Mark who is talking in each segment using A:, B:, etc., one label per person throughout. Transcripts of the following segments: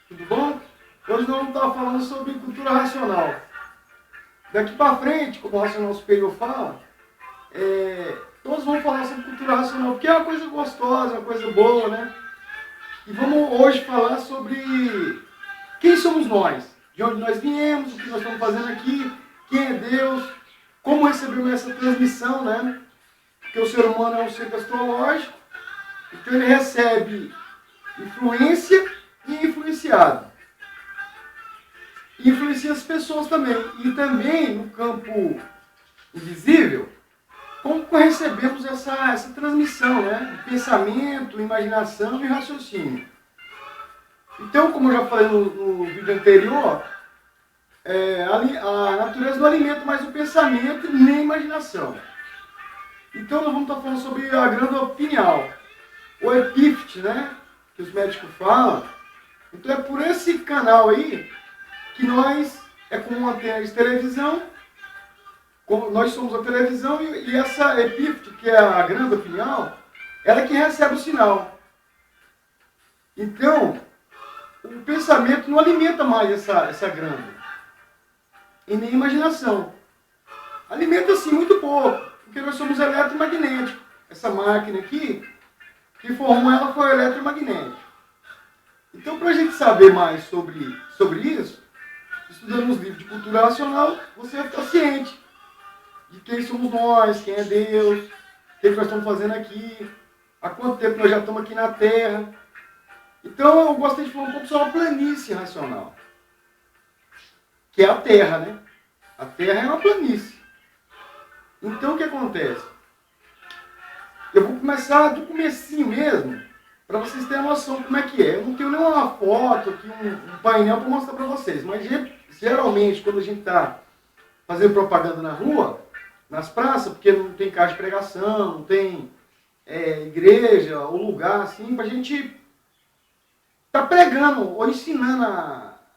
A: Tudo bom? Hoje nós vamos estar falando sobre cultura racional. Daqui para frente, como o Racional Superior fala, todos vão falar sobre cultura racional, porque é uma coisa gostosa, uma coisa boa, né? E vamos hoje falar sobre quem somos nós, de onde nós viemos, o que nós estamos fazendo aqui, quem é Deus, como recebemos essa transmissão, né? Porque o ser humano é um ser astrológico, então ele recebe influência e é influenciado. E influencia as pessoas também. E também no campo invisível, como recebemos essa transmissão, né? De pensamento, imaginação e raciocínio. Então, como eu já falei no vídeo anterior, a natureza não alimenta mais o pensamento nem a imaginação. Então, nós vamos estar falando sobre a glândula pineal, ou epífise, né? Que os médicos falam. Então, é por esse canal aí que nós, como uma antena de televisão, nós somos a televisão e essa epífise, que é a glândula pineal, ela é que recebe o sinal. Então, o pensamento não alimenta mais essa glândula. E nem a imaginação. Alimenta, sim, muito pouco, porque nós somos eletromagnéticos. Essa máquina aqui, que formou ela foi eletromagnética. Então, para a gente saber mais sobre isso, estudando os livros de cultura racional, você vai ficar ciente de quem somos nós, quem é Deus, o que nós estamos fazendo aqui, há quanto tempo nós já estamos aqui na Terra. Então, eu gostaria de falar um pouco sobre a planície racional, que é a Terra, né? A Terra é uma planície. Então, o que acontece? Eu vou começar do comecinho mesmo, para vocês terem noção de como é que é. Eu não tenho nenhuma foto aqui, um painel para mostrar para vocês, mas geralmente, quando a gente está fazendo propaganda na rua, nas praças, porque não tem casa de pregação, não tem igreja ou lugar assim, para a gente tá pregando ou ensinando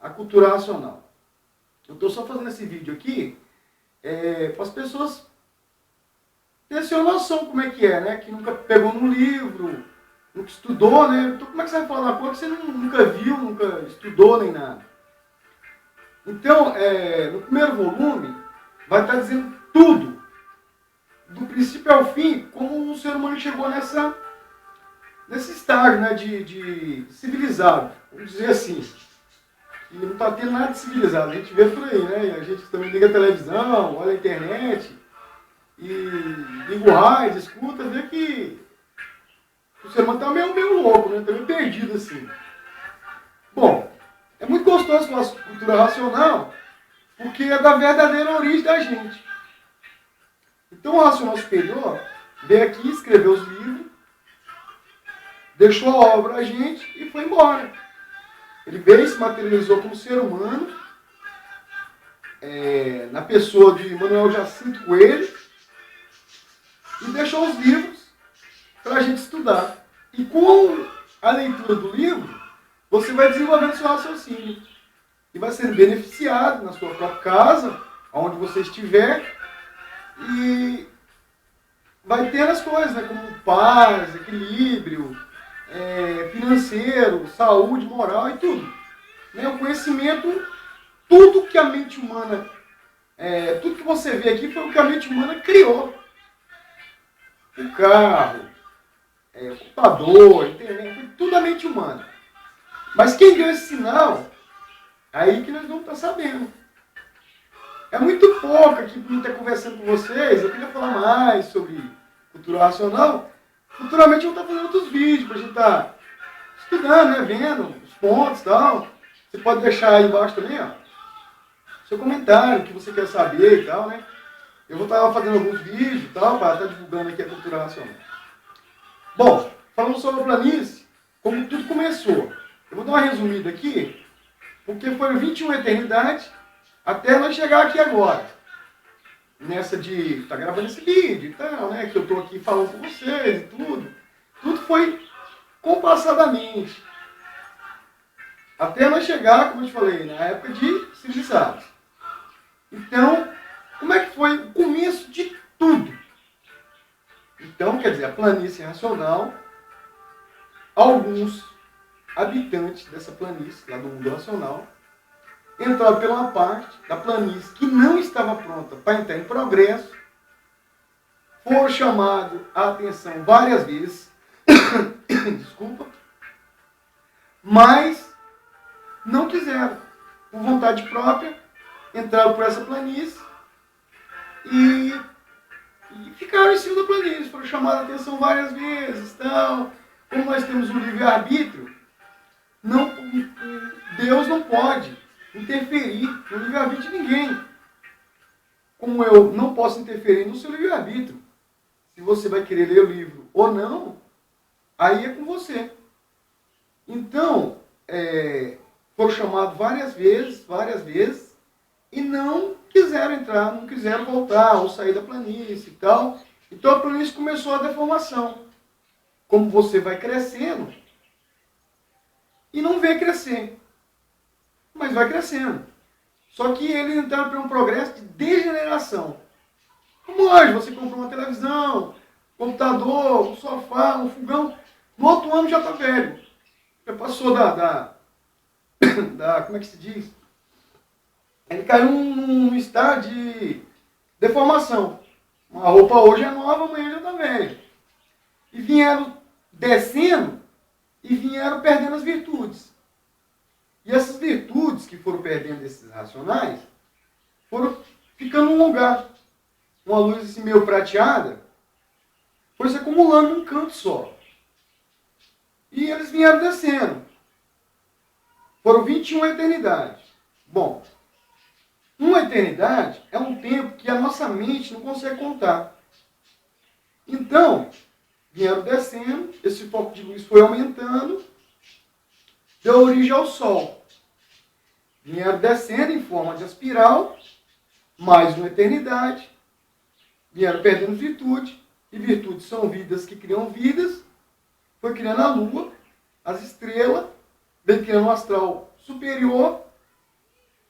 A: a cultura racional. Eu estou só fazendo esse vídeo aqui para as pessoas terem uma noção como é que é, né? Que nunca pegou num livro, nunca estudou, né? Então como é que você vai falar uma coisa que você nunca viu, nunca estudou nem nada? Então, no primeiro volume, vai estar dizendo tudo, do princípio ao fim, como o ser humano chegou nesse estágio, né, de civilizado, vamos dizer assim. E não está tendo nada de civilizado, a gente vê por aí, né? A gente também liga a televisão, olha a internet, e liga o rádio, escuta, vê que o ser humano está meio louco, né? Está meio perdido assim. Bom, é muito gostoso falar sobre cultura racional, porque é da verdadeira origem da gente. Então o Racional Superior veio aqui, escreveu os livros, deixou a obra a gente e foi embora. Ele veio e se materializou como ser humano, na pessoa de Manuel Jacinto Coelho, e deixou os livros para a gente estudar. E com a leitura do livro, você vai desenvolvendo seu raciocínio. E vai sendo beneficiado na sua própria casa, onde você estiver, e vai ter as coisas, né, como paz, equilíbrio, financeiro, saúde, moral e tudo. Né, o conhecimento, tudo que a mente humana, tudo que você vê aqui foi o que a mente humana criou. O carro, o computador, internet, foi tudo a mente humana. Mas quem deu esse sinal, aí que nós vamos estar sabendo. É muito pouco aqui para mim estar conversando com vocês. Eu queria falar mais sobre cultura racional. Futuramente eu vou estar fazendo outros vídeos para a gente estar estudando, né? Vendo os pontos e tal. Você pode deixar aí embaixo também, ó, seu comentário, o que você quer saber e tal, né? Eu vou estar fazendo alguns vídeos e tal, para estar divulgando aqui a cultura racional. Bom, falando sobre a planície, como tudo começou. Eu vou dar uma resumida aqui, porque foram 21 eternidades até nós chegar aqui agora. Nessa de estar gravando esse vídeo e tal, né? Que eu estou aqui falando com vocês e tudo. Tudo foi compassadamente. Até nós chegar, como eu te falei, na época de civilizados. Então, como é que foi o começo de tudo? Então, quer dizer, a planície racional, alguns habitantes dessa planície, lá do mundo racional, entraram pela parte da planície que não estava pronta para entrar em progresso, foram chamados a atenção várias vezes, desculpa, mas não quiseram, por vontade própria, entraram por essa planície e ficaram em cima da planície, foram chamados a atenção várias vezes. Então, como nós temos um livre-arbítrio, Deus não pode interferir no livre-arbítrio de ninguém. Como eu não posso interferir no seu livre-arbítrio. Se você vai querer ler o livro ou não, aí é com você. Então, foram chamados várias vezes, e não quiseram entrar, não quiseram voltar ou sair da planície e tal. Então a planície começou a deformação. Como você vai crescendo e não vê crescer, mas vai crescendo. Só que eles entraram para um progresso de degeneração. Como hoje, você comprou uma televisão, computador, um sofá, um fogão, no outro ano já está velho. Já passou como é que se diz? Ele caiu num estado de deformação. Uma roupa hoje é nova, amanhã já está velha. E vieram descendo e vieram perdendo as virtudes. E essas virtudes que foram perdendo desses racionais foram ficando num lugar. Uma luz assim meio prateada foi se acumulando num canto só. E eles vieram descendo. Foram 21 eternidades. Bom, uma eternidade é um tempo que a nossa mente não consegue contar. Então, vieram descendo, esse foco de luz foi aumentando, deu origem ao Sol. Vieram descendo em forma de espiral, mais uma eternidade, vieram perdendo virtude, e virtudes são vidas que criam vidas, foi criando a Lua, as estrelas, vem criando um astral superior,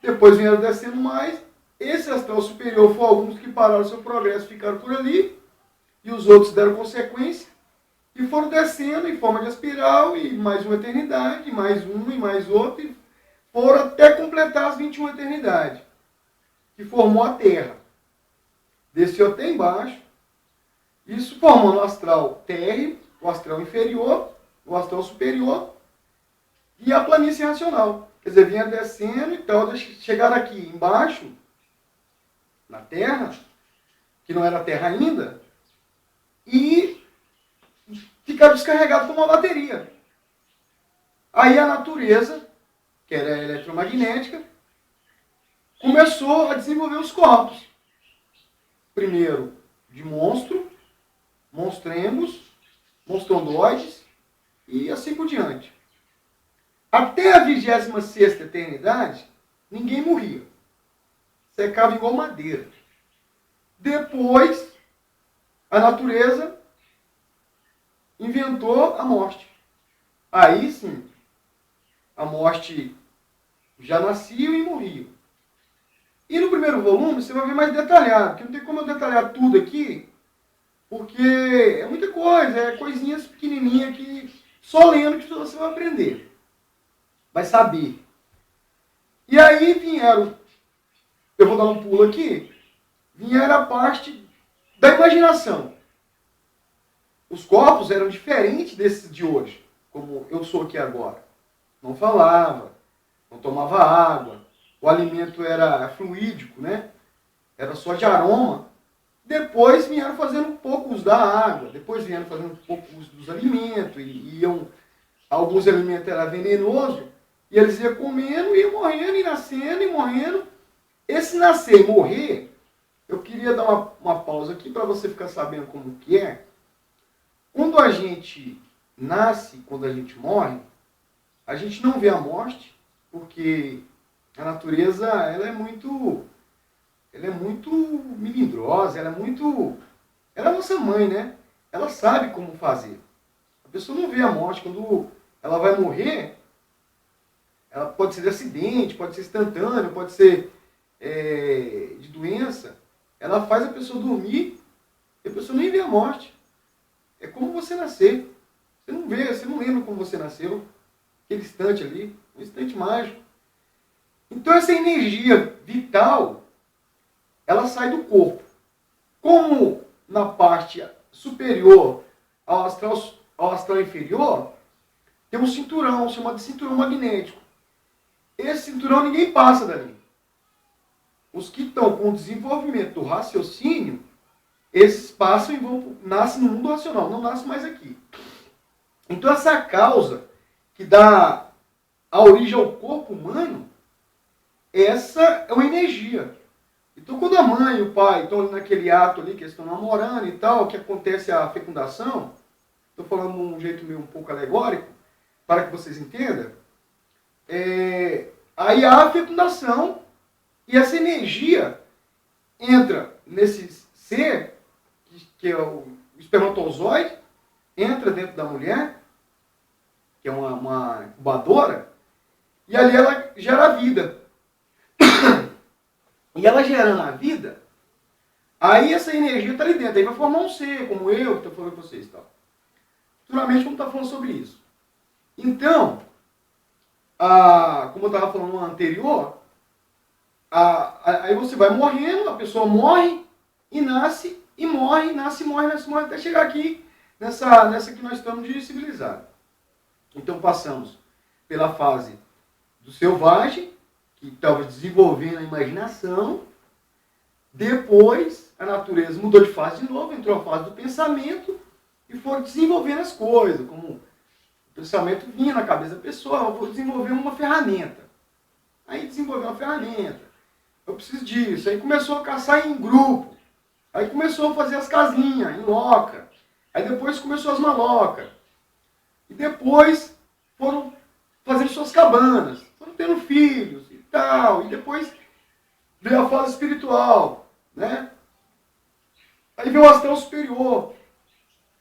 A: depois vieram descendo mais. Esse astral superior foi alguns que pararam seu progresso, ficaram por ali, e os outros deram consequência, e foram descendo em forma de espiral, e mais uma eternidade, e mais um, e mais outro, e foram até completar as 21 eternidades, que formou a Terra. Desceu até embaixo, isso formando o astral térreo, o astral inferior, o astral superior, e a planície racional. Quer dizer, vinha descendo e tal, chegaram aqui embaixo, na Terra, que não era Terra ainda, e ficaram descarregados como uma bateria. Aí a natureza, que era eletromagnética, começou a desenvolver os corpos. Primeiro de monstro, monstrengos, monstrondoides e assim por diante. Até a 26ª eternidade, ninguém morria. Secava igual madeira. Depois, a natureza inventou a morte. Aí sim, a morte já nascia e morria. E no primeiro volume você vai ver mais detalhado, porque não tem como eu detalhar tudo aqui, porque é muita coisa, é coisinhas pequenininhas que só lendo que você vai aprender. Vai saber. E aí vieram, eu vou dar um pulo aqui, vieram a parte da imaginação. Os corpos eram diferentes desses de hoje, como eu sou aqui agora. Não falava, não tomava água, o alimento era fluídico, né? Era só de aroma. Depois vieram fazendo um pouco uso da água, depois vieram fazendo um pouco uso dos alimentos, alguns alimentos eram venenosos, e eles iam comendo, iam morrendo, e nascendo, e morrendo. Esse nascer e morrer, eu queria dar uma pausa aqui para você ficar sabendo como que é. Quando a gente nasce, quando a gente morre, a gente não vê a morte, porque a natureza ela é muito melindrosa, ela é a nossa mãe, né? Ela sabe como fazer. A pessoa não vê a morte. Quando ela vai morrer, ela pode ser de acidente, pode ser instantâneo, pode ser de doença. Ela faz a pessoa dormir e a pessoa nem vê a morte. É como você nascer. Você não vê, você não lembra como você nasceu. aquele instante ali, um instante mágico. Então essa energia vital, ela sai do corpo. Como na parte superior ao astral inferior, tem um cinturão chamado cinturão magnético. Esse cinturão ninguém passa dali. Os que estão com o desenvolvimento do raciocínio, esses passam e nascem no mundo racional, não nascem mais aqui. Então essa causa que dá a origem ao corpo humano, essa é uma energia. Então quando a mãe e o pai estão naquele ato ali, que eles estão namorando e tal, que acontece a fecundação, estou falando de um jeito meio um pouco alegórico, para que vocês entendam, aí há a fecundação e essa energia entra nesse ser, que é o espermatozoide, entra dentro da mulher, que é uma incubadora, e ali ela gera a vida. E ela gerando a vida, aí essa energia está ali dentro, aí vai formar um ser, como eu, que estou falando com vocês e tal. Futuramente vamos estar falando sobre isso. Então, como eu estava falando no anterior, aí você vai morrendo, a pessoa morre e nasce, e morre, nasce, morre, nasce, morre, até chegar aqui, nessa que nós estamos de civilizado. Então passamos pela fase do selvagem, que estava desenvolvendo a imaginação, depois a natureza mudou de fase de novo, entrou a fase do pensamento, e foram desenvolvendo as coisas, como o pensamento vinha na cabeça da pessoa, eu vou desenvolver uma ferramenta. Aí desenvolveu uma ferramenta. Eu preciso disso. Aí começou a caçar em grupo. Aí começou a fazer as casinhas, em loca. Aí depois começou as malocas. E depois foram fazendo suas cabanas. Foram tendo filhos e tal. E depois veio a fase espiritual, né? Aí veio o astral superior,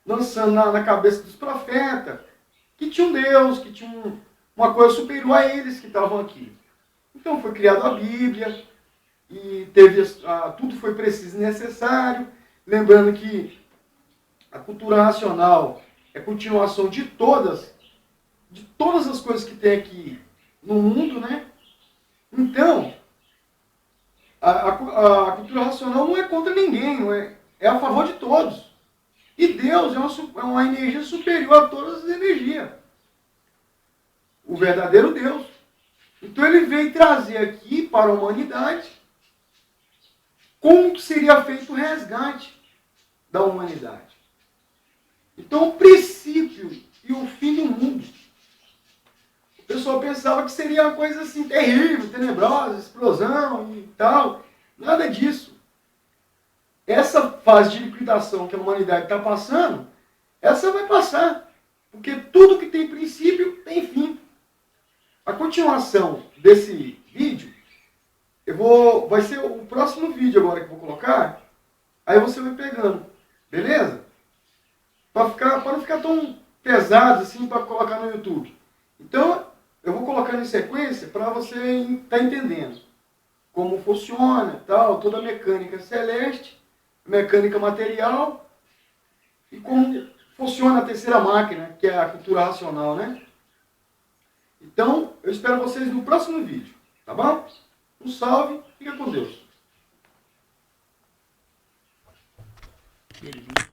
A: lançando na cabeça dos profetas, que tinha um Deus, que tinha uma coisa superior a eles que estavam aqui. Então foi criada a Bíblia, e tudo foi preciso e necessário. Lembrando que a cultura racional é continuação de todas as coisas que tem aqui no mundo, né? Então, a cultura racional não é contra ninguém, é a favor de todos. E Deus é uma energia superior a todas as energias. O verdadeiro Deus. Então ele veio trazer aqui para a humanidade como que seria feito o resgate da humanidade. Então o princípio e o fim do mundo. O pessoal pensava que seria uma coisa assim terrível, tenebrosa, explosão e tal. Nada disso. Essa fase de liquidação que a humanidade está passando, essa vai passar. Porque tudo que tem princípio tem fim. A continuação desse vídeo, vai ser o próximo vídeo agora que eu vou colocar, aí você vai pegando, beleza? Para não ficar tão pesado assim para colocar no YouTube. Então, eu vou colocando em sequência para você estar entendendo como funciona, tal, toda a mecânica celeste, mecânica material e como funciona a terceira máquina, que é a cultura racional, né? Então, eu espero vocês no próximo vídeo, tá bom? Um salve, fica com Deus.
B: Beleza.